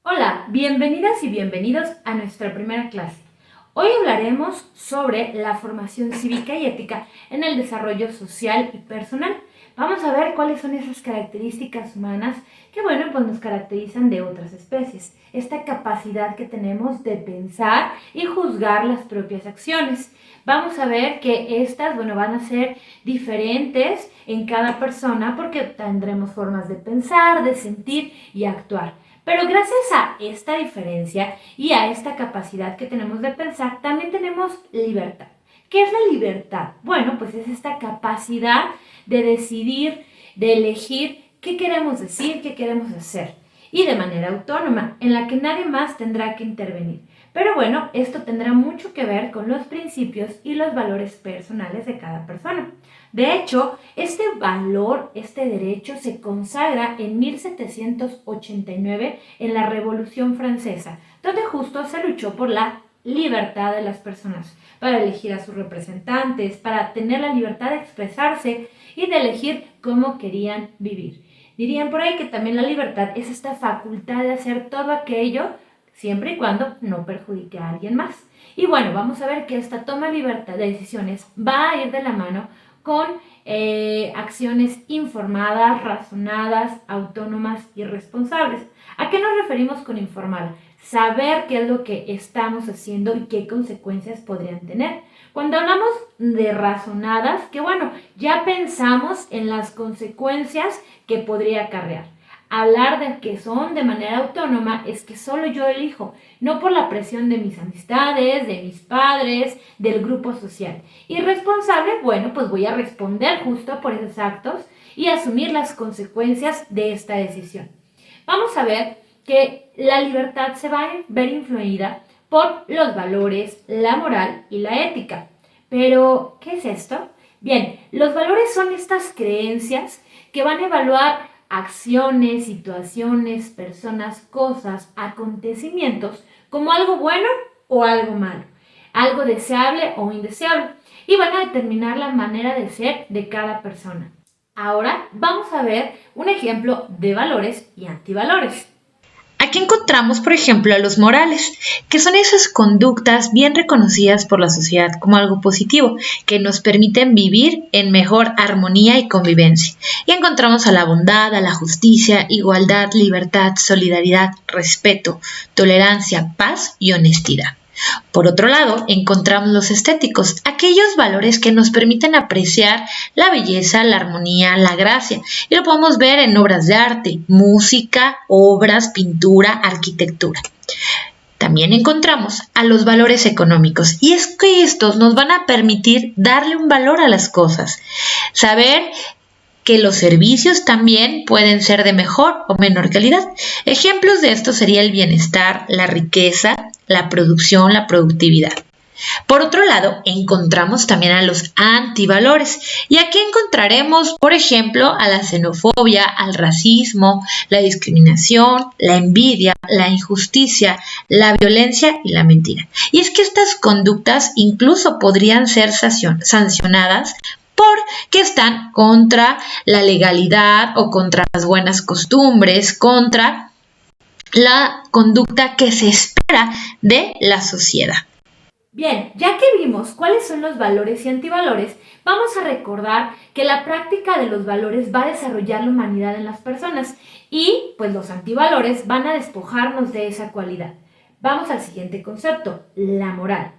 Hola, bienvenidas y bienvenidos a nuestra primera clase. Hoy hablaremos sobre la formación cívica y ética en el desarrollo social y personal. Vamos a ver cuáles son esas características humanas que, pues nos caracterizan de otras especies. Esta capacidad que tenemos de pensar y juzgar las propias acciones. Vamos a ver que estas, van a ser diferentes en cada persona porque tendremos formas de pensar, de sentir y actuar. Pero gracias a esta diferencia y a esta capacidad que tenemos de pensar, también tenemos libertad. ¿Qué es la libertad? Bueno, pues es esta capacidad de decidir, de elegir qué queremos decir, qué queremos hacer. Y de manera autónoma, en la que nadie más tendrá que intervenir. Pero bueno, esto tendrá mucho que ver con los principios y los valores personales de cada persona. De hecho, este valor, este derecho se consagra en 1789 en la Revolución Francesa, donde justo se luchó por la libertad de las personas, para elegir a sus representantes, para tener la libertad de expresarse y de elegir cómo querían vivir. Dirían por ahí que también la libertad es esta facultad de hacer todo aquello siempre y cuando no perjudique a alguien más. Y bueno, vamos a ver que esta toma de libertad de decisiones va a ir de la mano con acciones informadas, razonadas, autónomas y responsables. ¿A qué nos referimos con informada? Saber qué es lo que estamos haciendo y qué consecuencias podrían tener. Cuando hablamos de razonadas, que ya pensamos en las consecuencias que podría acarrear. Hablar de que son de manera autónoma es que solo yo elijo, no por la presión de mis amistades, de mis padres, del grupo social. Y responsable, pues voy a responder justo por esos actos y asumir las consecuencias de esta decisión. Vamos a ver que la libertad se va a ver influida por los valores, la moral y la ética. Pero, ¿qué es esto? Bien, los valores son estas creencias que van a evaluar acciones, situaciones, personas, cosas, acontecimientos como algo bueno o algo malo, algo deseable o indeseable, y van a determinar la manera de ser de cada persona. Ahora vamos a ver un ejemplo de valores y antivalores. Aquí encontramos, por ejemplo, a los morales, que son esas conductas bien reconocidas por la sociedad como algo positivo, que nos permiten vivir en mejor armonía y convivencia. Y encontramos a la bondad, a la justicia, igualdad, libertad, solidaridad, respeto, tolerancia, paz y honestidad. Por otro lado, encontramos los estéticos, aquellos valores que nos permiten apreciar la belleza, la armonía, la gracia. Y lo podemos ver en obras de arte, música, obras, pintura, arquitectura. También encontramos a los valores económicos, y es que estos nos van a permitir darle un valor a las cosas, saber que los servicios también pueden ser de mejor o menor calidad. Ejemplos de esto sería el bienestar, la riqueza, la producción, la productividad. Por otro lado, encontramos también a los antivalores, y aquí encontraremos, por ejemplo, a la xenofobia, al racismo, la discriminación, la envidia, la injusticia, la violencia y la mentira. Y es que estas conductas incluso podrían ser sancionadas porque están contra la legalidad o contra las buenas costumbres, contra la conducta que se espera de la sociedad. Bien, ya que vimos cuáles son los valores y antivalores, vamos a recordar que la práctica de los valores va a desarrollar la humanidad en las personas y pues los antivalores van a despojarnos de esa cualidad. Vamos al siguiente concepto, la moral.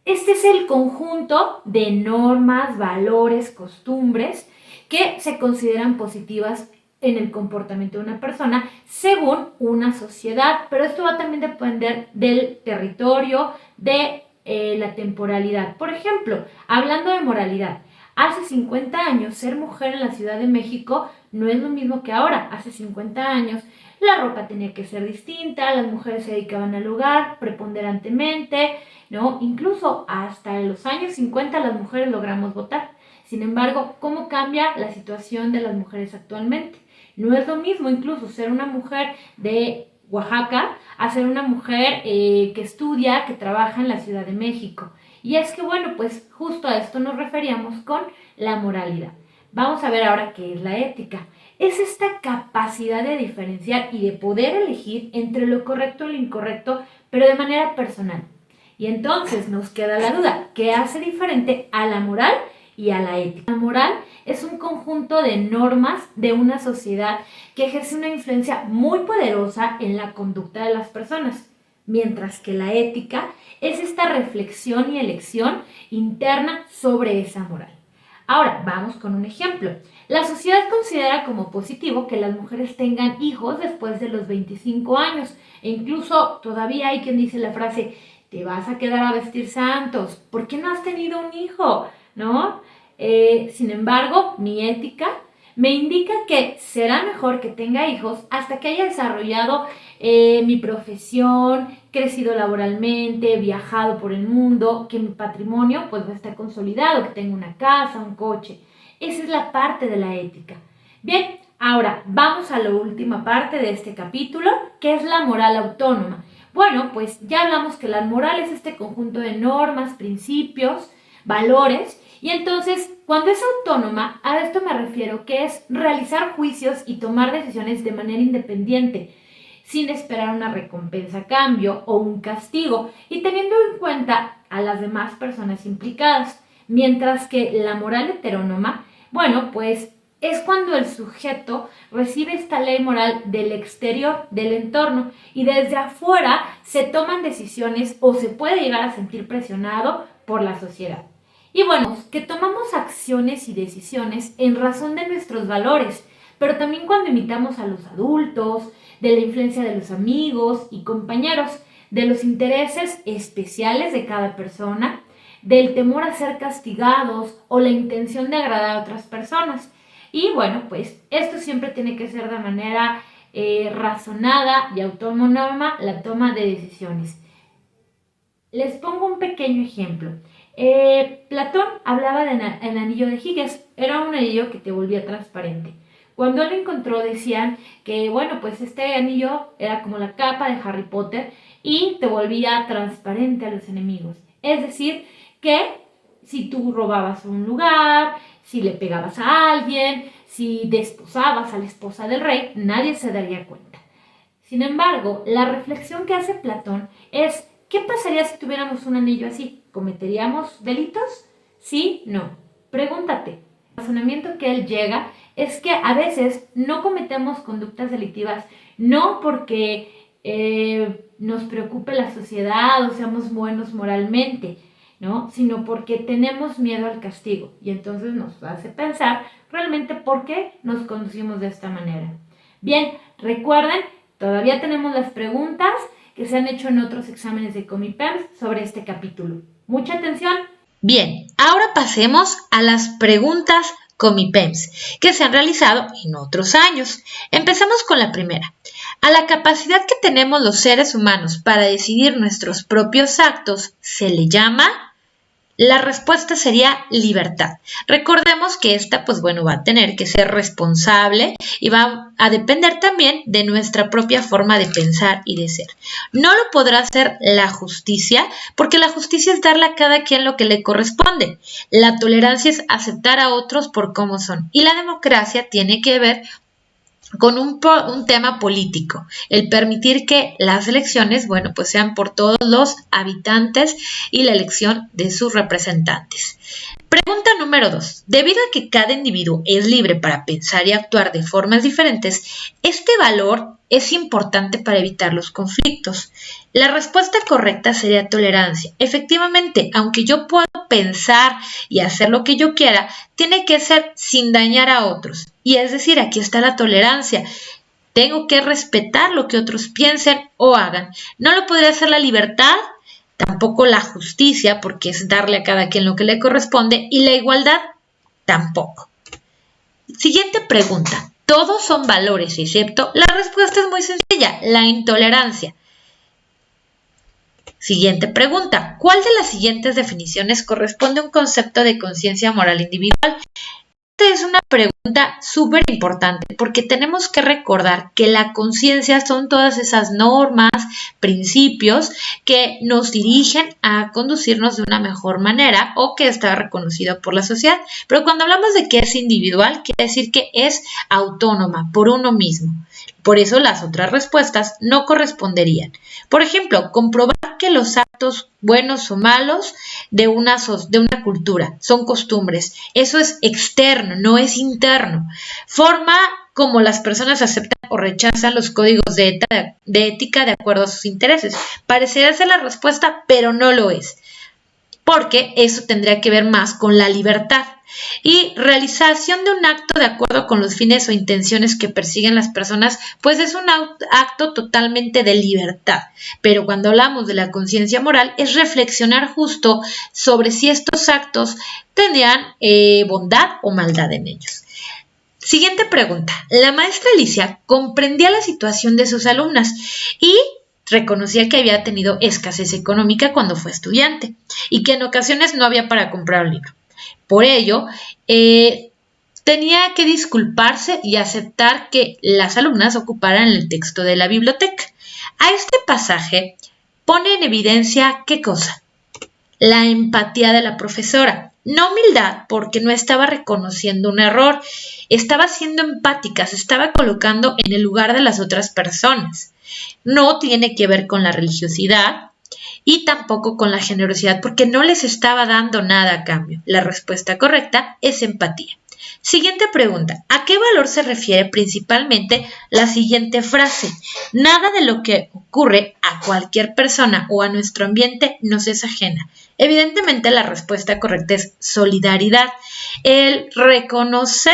Este es el conjunto de normas, valores, costumbres que se consideran positivas en el comportamiento de una persona según una sociedad, pero esto va también a depender del territorio, de la temporalidad. Por ejemplo, hablando de moralidad, hace 50 años ser mujer en la Ciudad de México no es lo mismo que ahora. Hace 50 años la ropa tenía que ser distinta, las mujeres se dedicaban al hogar preponderantemente, ¿no? Incluso hasta los años 50 las mujeres logramos votar. Sin embargo, ¿cómo cambia la situación de las mujeres actualmente? No es lo mismo incluso ser una mujer de Oaxaca a ser una mujer que estudia, que trabaja en la Ciudad de México. Y es que, pues justo a esto nos referíamos con la moralidad. Vamos a ver ahora qué es la ética. Es esta capacidad de diferenciar y de poder elegir entre lo correcto y lo incorrecto, pero de manera personal. Y entonces nos queda la duda, ¿qué hace diferente a la moral y a la ética? La moral es un conjunto de normas de una sociedad que ejerce una influencia muy poderosa en la conducta de las personas, mientras que la ética es esta reflexión y elección interna sobre esa moral. Ahora, vamos con un ejemplo. La sociedad considera como positivo que las mujeres tengan hijos después de los 25 años. E incluso todavía hay quien dice la frase, te vas a quedar a vestir santos, ¿por qué no has tenido un hijo? ¿No? Sin embargo, mi ética me indica que será mejor que tenga hijos hasta que haya desarrollado mi profesión, crecido laboralmente, viajado por el mundo, que mi patrimonio pues va a estar consolidado, que tenga una casa, un coche. Esa es la parte de la ética. Bien, ahora vamos a la última parte de este capítulo, que es la moral autónoma. Bueno, pues ya hablamos que la moral es este conjunto de normas, principios, valores, y entonces cuando es autónoma, a esto me refiero que es realizar juicios y tomar decisiones de manera independiente, sin esperar una recompensa a cambio o un castigo, y teniendo en cuenta a las demás personas implicadas. Mientras que la moral heterónoma, bueno, pues es cuando el sujeto recibe esta ley moral del exterior, del entorno, y desde afuera se toman decisiones o se puede llegar a sentir presionado por la sociedad. Y bueno, que tomamos acciones y decisiones en razón de nuestros valores, pero también cuando imitamos a los adultos, de la influencia de los amigos y compañeros, de los intereses especiales de cada persona, del temor a ser castigados o la intención de agradar a otras personas. Y bueno, pues esto siempre tiene que ser de manera razonada y autónoma la toma de decisiones. Les pongo un pequeño ejemplo. Platón hablaba del anillo de Higgs, era un anillo que te volvía transparente. Cuando él lo encontró decían que, bueno, pues este anillo era como la capa de Harry Potter y te volvía transparente a los enemigos. Es decir, que si tú robabas un lugar, si le pegabas a alguien, si desposabas a la esposa del rey, nadie se daría cuenta. Sin embargo, la reflexión que hace Platón es, ¿qué pasaría si tuviéramos un anillo así? ¿Cometeríamos delitos? ¿Sí? No. Pregúntate. El razonamiento que él llega es que a veces no cometemos conductas delictivas, no porque nos preocupe la sociedad o seamos buenos moralmente, ¿no? Sino porque tenemos miedo al castigo y entonces nos hace pensar realmente por qué nos conducimos de esta manera. Bien, recuerden, todavía tenemos las preguntas que se han hecho en otros exámenes de Comipems sobre este capítulo. Mucha atención. Bien, ahora pasemos a las preguntas Comipems que se han realizado en otros años. Empezamos con la primera. A la capacidad que tenemos los seres humanos para decidir nuestros propios actos, ¿se le llama? La respuesta sería libertad. Recordemos que esta, pues bueno, va a tener que ser responsable y va a depender también de nuestra propia forma de pensar y de ser. No lo podrá hacer la justicia, porque la justicia es darle a cada quien lo que le corresponde. La tolerancia es aceptar a otros por cómo son. Y la democracia tiene que ver con un tema político, el permitir que las elecciones, bueno, pues sean por todos los habitantes y la elección de sus representantes. Pregunta número 2. Debido a que cada individuo es libre para pensar y actuar de formas diferentes, ¿este valor es importante para evitar los conflictos? La respuesta correcta sería tolerancia. Efectivamente, aunque yo pueda pensar y hacer lo que yo quiera, tiene que ser sin dañar a otros. Y es decir, aquí está la tolerancia. Tengo que respetar lo que otros piensen o hagan. No lo podría hacer la libertad, tampoco la justicia, porque es darle a cada quien lo que le corresponde, y la igualdad tampoco. Siguiente pregunta. ¿Todos son valores excepto? La respuesta es muy sencilla, la intolerancia. Siguiente pregunta. ¿Cuál de las siguientes definiciones corresponde a un concepto de conciencia moral individual? Esta es una pregunta súper importante porque tenemos que recordar que la conciencia son todas esas normas, principios que nos dirigen a conducirnos de una mejor manera o que está reconocido por la sociedad. Pero cuando hablamos de que es individual, quiere decir que es autónoma por uno mismo. Por eso las otras respuestas no corresponderían. Por ejemplo, comprobar que los actos buenos o malos de una cultura son costumbres. Eso es externo, no es interno. Forma como las personas aceptan o rechazan los códigos de ética de acuerdo a sus intereses. Parecería ser la respuesta, pero no lo es. Porque eso tendría que ver más con la libertad y realización de un acto de acuerdo con los fines o intenciones que persiguen las personas, pues es un acto totalmente de libertad. Pero cuando hablamos de la conciencia moral es reflexionar justo sobre si estos actos tendrían bondad o maldad en ellos. Siguiente pregunta. La maestra Alicia comprendía la situación de sus alumnas y reconocía que había tenido escasez económica cuando fue estudiante y que en ocasiones no había para comprar un libro. Por ello, tenía que disculparse y aceptar que las alumnas ocuparan el texto de la biblioteca. A este pasaje pone en evidencia ¿qué cosa? La empatía de la profesora. No humildad, porque no estaba reconociendo un error, estaba siendo empática, se estaba colocando en el lugar de las otras personas. No tiene que ver con la religiosidad y tampoco con la generosidad, porque no les estaba dando nada a cambio. La respuesta correcta es empatía. Siguiente pregunta. ¿A qué valor se refiere principalmente la siguiente frase? Nada de lo que ocurre a cualquier persona o a nuestro ambiente nos es ajena. Evidentemente la respuesta correcta es solidaridad. El reconocer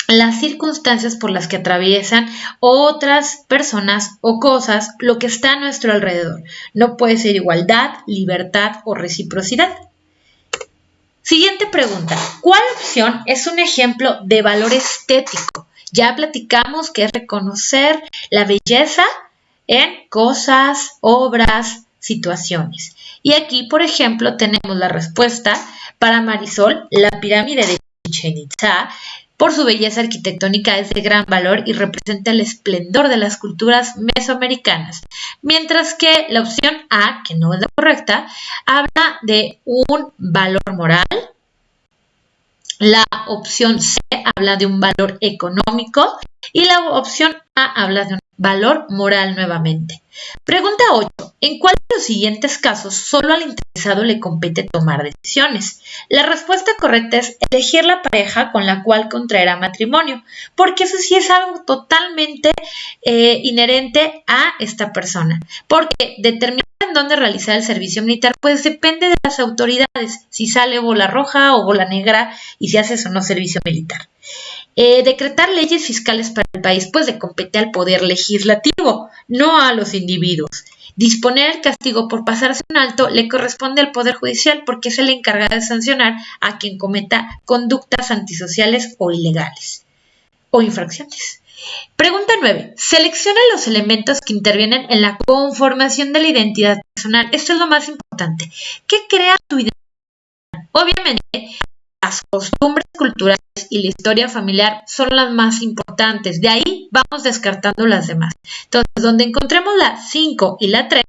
las circunstancias por las que atraviesan otras personas o cosas, lo que está a nuestro alrededor. No puede ser igualdad, libertad o reciprocidad. Siguiente pregunta. ¿Cuál opción es un ejemplo de valor estético? Ya platicamos que es reconocer la belleza en cosas, obras, situaciones. Y aquí, por ejemplo, tenemos la respuesta para Marisol, la pirámide de Chichén Itzá, por su belleza arquitectónica es de gran valor y representa el esplendor de las culturas mesoamericanas. Mientras que la opción A, que no es la correcta, habla de un valor moral. La opción C habla de un valor económico y la opción A habla de un valor moral nuevamente. Pregunta 8. ¿En cuál de los siguientes casos solo al interesado le compete tomar decisiones? La respuesta correcta es elegir la pareja con la cual contraerá matrimonio, porque eso sí es algo totalmente inherente a esta persona, porque determinar en dónde realizar el servicio militar pues depende de las autoridades, si sale bola roja o bola negra y si haces o no servicio militar. Decretar leyes fiscales para el país pues le compete al poder legislativo, no a los individuos. Disponer el castigo por pasarse un alto le corresponde al Poder Judicial porque es el encargado de sancionar a quien cometa conductas antisociales o ilegales o infracciones. Pregunta 9. Selecciona los elementos que intervienen en la conformación de la identidad personal. Esto es lo más importante. ¿Qué crea tu identidad? Obviamente, las costumbres culturales y la historia familiar son las más importantes. De ahí vamos descartando las demás. Entonces, donde encontremos la 5 y la 3,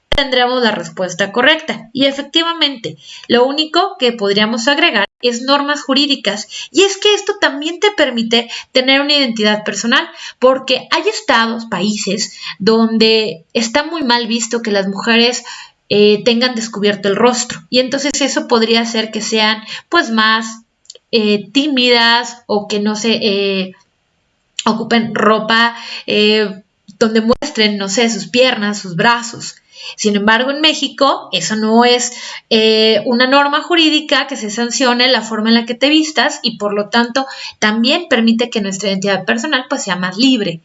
tendremos la respuesta correcta. Y efectivamente, lo único que podríamos agregar es normas jurídicas. Y es que esto también te permite tener una identidad personal, porque hay estados, países, donde está muy mal visto que las mujeres tengan descubierto el rostro. Y entonces eso podría hacer que sean pues más tímidas o que no se ocupen ropa donde muestren, no sé, sus piernas, sus brazos. Sin embargo, en México eso no es una norma jurídica que se sancione la forma en la que te vistas y por lo tanto también permite que nuestra identidad personal pues sea más libre.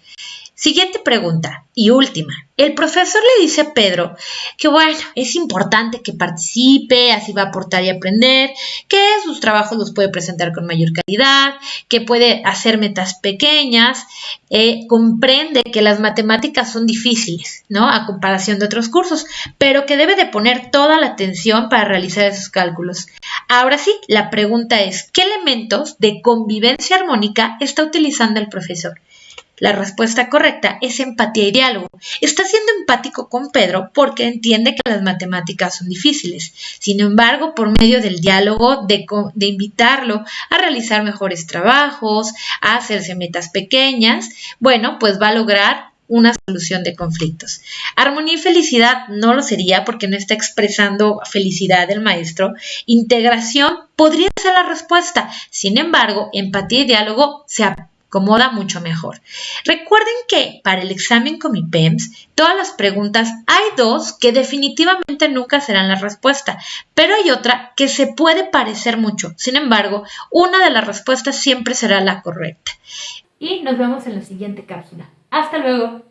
Siguiente pregunta y última. El profesor le dice a Pedro que bueno, es importante que participe, así va a aportar y aprender, que sus trabajos los puede presentar con mayor calidad, que puede hacer metas pequeñas, comprende que las matemáticas son difíciles, ¿no? A comparación de otros cursos, pero que debe de poner toda la atención para realizar esos cálculos. Ahora sí, la pregunta es, ¿qué elementos de convivencia armónica está utilizando el profesor? La respuesta correcta es empatía y diálogo. Está siendo empático con Pedro porque entiende que las matemáticas son difíciles. Sin embargo, por medio del diálogo, de invitarlo a realizar mejores trabajos, a hacerse metas pequeñas, bueno, pues va a lograr una solución de conflictos. Armonía y felicidad no lo sería porque no está expresando felicidad del maestro. Integración podría ser la respuesta. Sin embargo, empatía y diálogo se acomoda mucho mejor. Recuerden que para el examen Comipems, todas las preguntas, hay dos que definitivamente nunca serán la respuesta, pero hay otra que se puede parecer mucho. Sin embargo, una de las respuestas siempre será la correcta. Y nos vemos en la siguiente cápsula. Hasta luego.